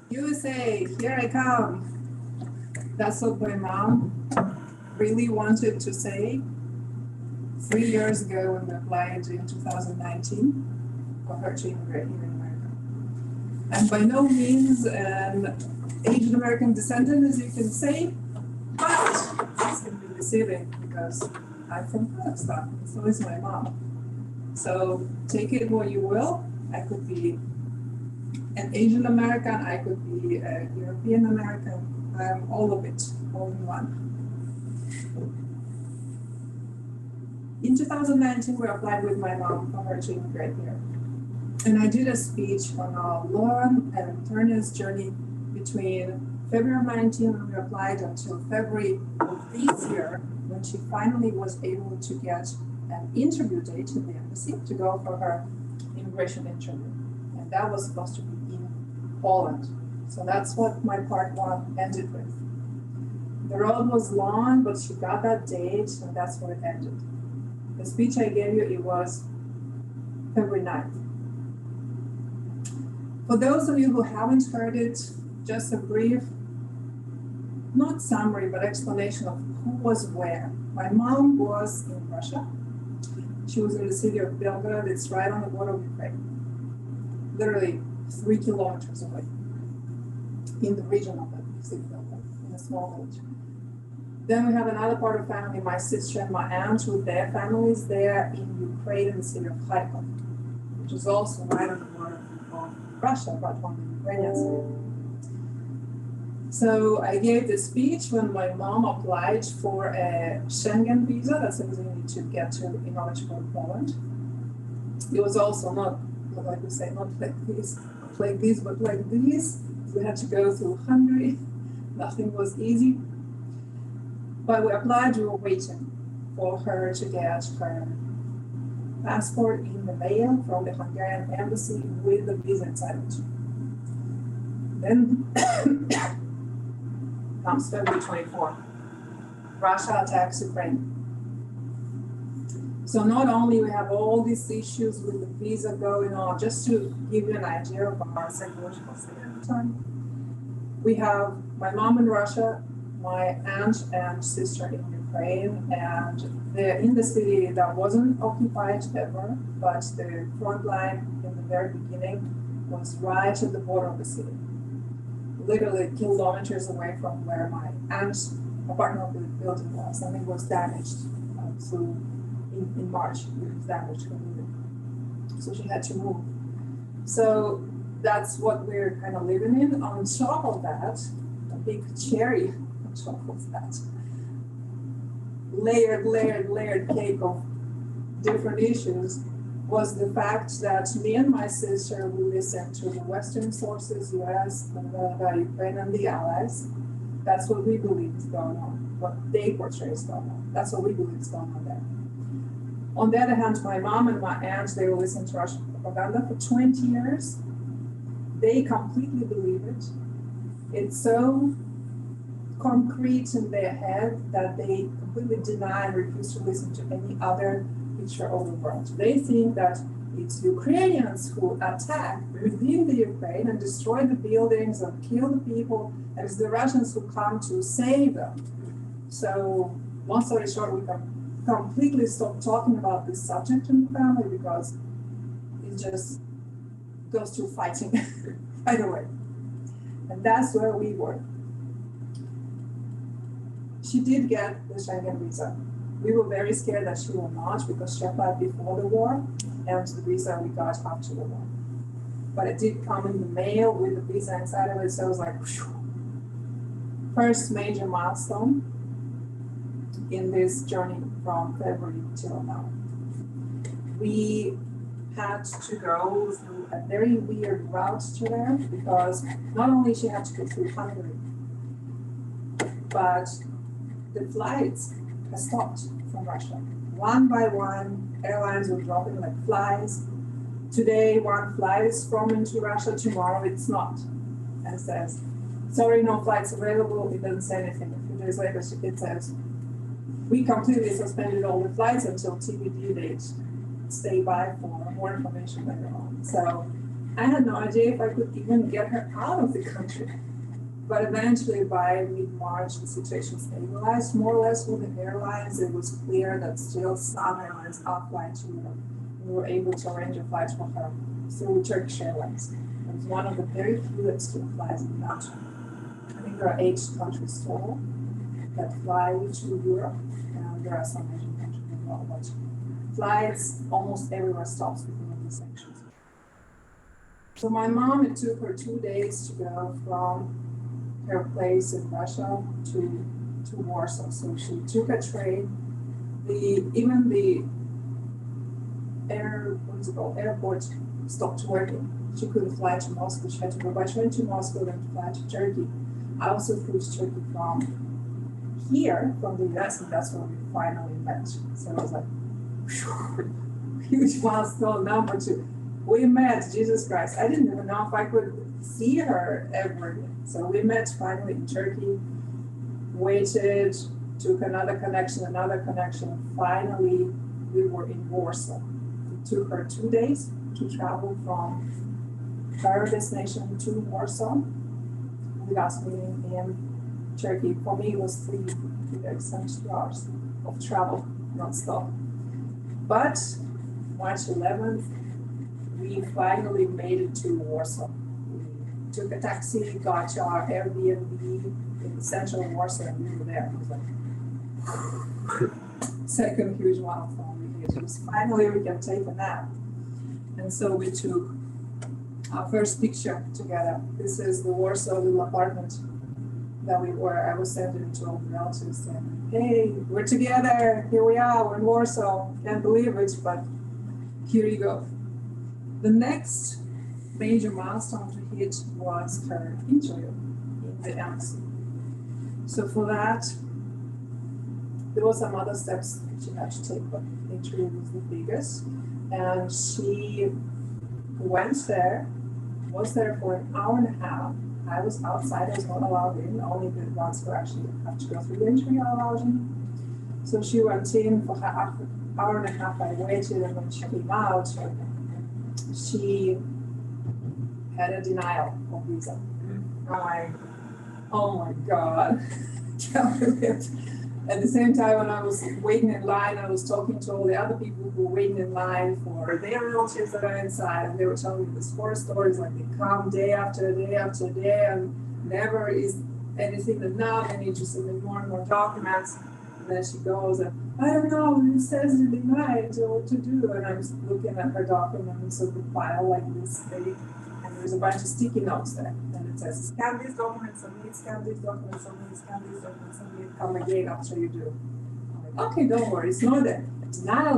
USA, here I come. That's what my mom really wanted to say 3 years ago when we applied in 2019 for her to immigrate here in America. And by no means an Asian American descendant, as you can say, but this can be deceiving because I'm from Kazakhstan, and so is my mom. So take it what you will. I could be an Asian American, I could be a European American, I'm all of it, all in one. In 2019, we applied with my mom for her to immigrate here. And I did a speech on our long and tedious journey between February of 19 when we applied until February of this year, when she finally was able to get an interview date in the embassy to go for her immigration interview. And that was supposed to be in Poland. So that's what my part one ended with. The road was long, but she got that date, and that's where it ended. The speech I gave you, it was February 9th. For those of you who haven't heard it, just a brief, not summary, but explanation of who was where. My mom was in Russia. She was in the city of Belgorod. It's right on the border of Ukraine, literally 3 kilometers away, in the region of the city of Belgorod, in a small village. Then we have another part of family, my sister and my aunt, with their families there in Ukraine, in the city of Kharkov, which is also right on the border of Russia, but on the Ukrainian side. So I gave the speech when my mom applied for a Schengen visa. That's something you need to get to in order to go to Poland. It was also not like we say, not like this, but like this. We had to go through Hungary. Nothing was easy. But we applied, we were waiting for her to get her passport in the mail from the Hungarian embassy with the visa inside it. Then comes February 24th. Russia attacks Ukraine. So not only we have all these issues with the visa going on, just to give you an idea of our psychological state at the time, we have my mom in Russia, my aunt and sister in Ukraine, and they're in the city that wasn't occupied ever, but the front line in the very beginning was right at the border of the city, literally kilometers away from where my aunt's apartment building was, and it was damaged. So in March, it was damaged completely. So she had to move. So that's what we're kind of living in. On top of that, a big cherry on top of that, layered cake of different issues was the fact that me and my sister, we listened to the Western sources, US, Ukraine, and the Allies. That's what we believe is going on, what they portray is going on. That's what we believe is going on there. On the other hand, my mom and my aunt, they will listen to Russian propaganda for 20 years. They completely believe it. It's so concrete in their head that they completely deny and refuse to listen to any other picture of the world. They think that it's Ukrainians who attack within the Ukraine and destroy the buildings and kill the people, and it's the Russians who come to save them. So, long story short, we can completely stop talking about this subject in the family because it just goes to fighting right away. And that's where we were. She did get the Schengen visa. We were very scared that she will not because she applied before the war, and the visa we got after the war. But it did come in the mail with the visa inside of it, so it was like, whew. First major milestone in this journey from February till now. We had to go through a very weird route to there because not only she had to go through Hungary, but the flights have stopped from Russia. One by one, airlines were dropping like flies. Today, one flight is from into Russia, tomorrow it's not. And it says, sorry, no flights available. It doesn't say anything. A few days later, it says, we completely suspended all the flights until TBD date. Stay by for more information later on. So I had no idea if I could even get her out of the country. But eventually, by mid-March, the situation stabilized more or less with the airlines. It was clear that still some airlines outfly to Europe. We were able to arrange a flight for her through Turkish Airlines. It was one of the very few that still flies in the country. I think there are 8 countries total that fly to Europe, and there are some Asian countries as well. But flights almost everywhere stops because of the sanctions. So my mom, it took her 2 days to go from her place in Russia to Warsaw. So she took a train. Even the airport stopped working. She couldn't fly to Moscow. She had to go by train to Moscow, then to fly to Turkey. I also flew to Turkey from here, from the US, and that's where we finally met. So it was like, huge milestone number 2. We met, Jesus Christ. I didn't even know if I could see her ever again. So we met finally in Turkey, waited, took another connection. Finally, we were in Warsaw. It took her 2 days to travel from her destination to Warsaw with us meeting in Turkey. For me, it was 3 hours of travel, non-stop. But March 11th, we finally made it to Warsaw. We took a taxi, got our Airbnb in central Warsaw, and we were there. It was like, second huge milestone. It was finally we can take a nap. And so we took our first picture together. This is the Warsaw little apartment that we were. I was sending it to all the relatives saying, hey, we're together, here we are, we're in Warsaw. Can't believe it, but here you go. The next major milestone to hit was her interview in the embassy. So for that, there were some other steps she had to take, but the interview was the biggest. And she went there, was there for an hour and a half. I was outside, I was not allowed in, only the ones who actually have to go through the interview are allowed in. So she went in for her hour and a half, I waited, and when she came out, she had a denial of visa. I'm like, oh my God, can't believe it. At the same time, when I was waiting in line, I was talking to all the other people who were waiting in line for their relatives that are inside, and they were telling me these horror stories, like they come day after day after day, and never is anything enough, and you just submit more and more documents. And then she goes, and I don't know, it says in the night what to do. And I'm looking at her documents of the file like this big, and there's a bunch of sticky notes there. And it says, scan these documents on me, scan these documents on me, scan these documents on me, come again after you do. I'm like, okay, don't worry, it's not a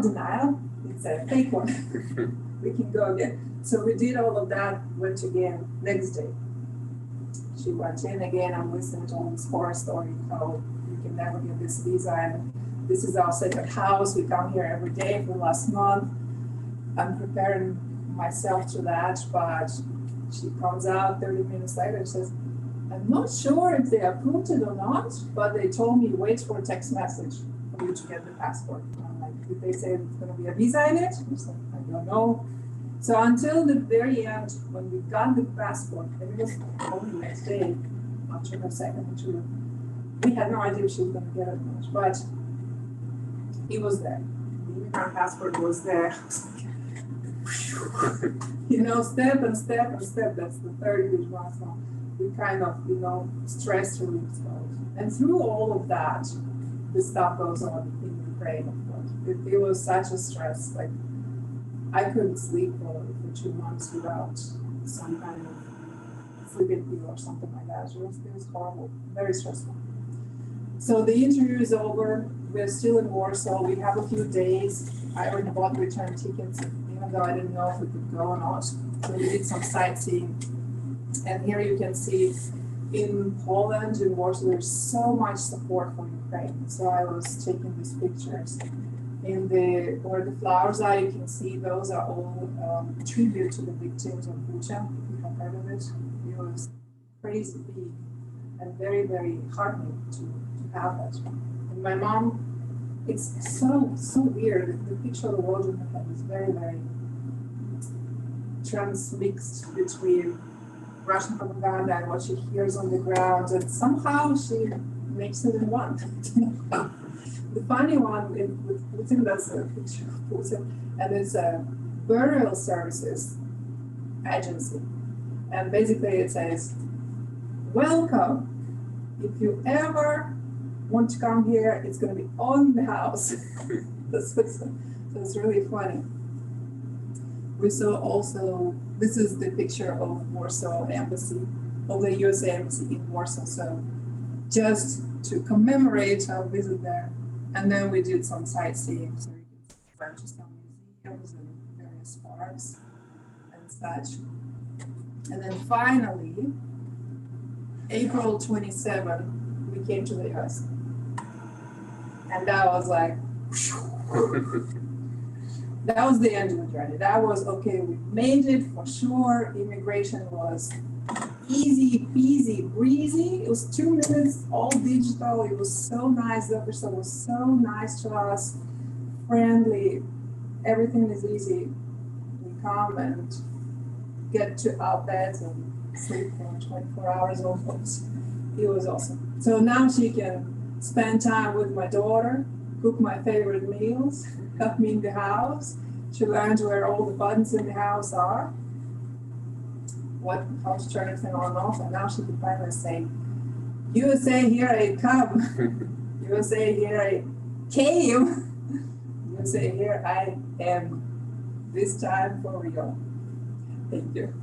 denial, it's a fake one. We can go again. So we did all of that, went again next day. She went in again and listened to all this horror story, how you can never get this visa, and this is our second house. We come here every day for the last month. I'm preparing myself to that, but she comes out 30 minutes later and says, I'm not sure if they approved it or not, but they told me wait for a text message for you to get the passport. And I'm like, did they say there's going to be a visa in it? She's like, I don't know. So until the very end, when we got the passport, and it was only next day after her second interview, we had no idea if she was going to get it much, but it was there. The immigrant passport was there. Step and step and step. That's the third huge milestone. We kind of, stress relief. And through all of that, the stuff goes on in Ukraine, of course. It was such a stress. Like, I couldn't sleep for 2 months without some kind of sleeping pill or something like that. It was horrible, very stressful. So the interview is over. We're still in Warsaw. We have a few days. I already bought return tickets, even though I didn't know if we could go or not. So we did some sightseeing. And here you can see in Poland, in Warsaw, there's so much support for Ukraine. So I was taking these pictures. Where the flowers are, you can see those are all tribute to the victims of Bucha. If you have heard of it, it was crazy big and very, very heartening to have that. And my mom, it's so weird. The picture of the world in her head is very, very. transmixed between Russian propaganda and what she hears on the ground, and somehow she makes it in one. The funny one with Putin, that's a picture of Putin, and it's a burial services agency. And basically it says, welcome. If you ever want to come here, it's going to be on the house. So it's really funny. We saw also, this is the picture of Warsaw Embassy, of the USA Embassy in Warsaw. So just to commemorate our visit there. And then we did some sightseeing, so you can see some museums and various parks and such. And then finally, April 27, we came to the US. And that was like, that was the end of the journey. That was, okay, we made it for sure. Immigration was easy peasy breezy. It was 2 minutes, all digital. It was so nice. The officer was so nice to us, friendly. Everything is easy. We come and get to our beds and sleep for 24 hours almost. It was awesome. So now she can spend time with my daughter, cook my favorite meals, help me in the house. She learned where all the buttons in the house are, how to turn everything on and off, and now she can finally say, USA, here I come. USA, here I came. USA, here I am. This time for real. Thank you.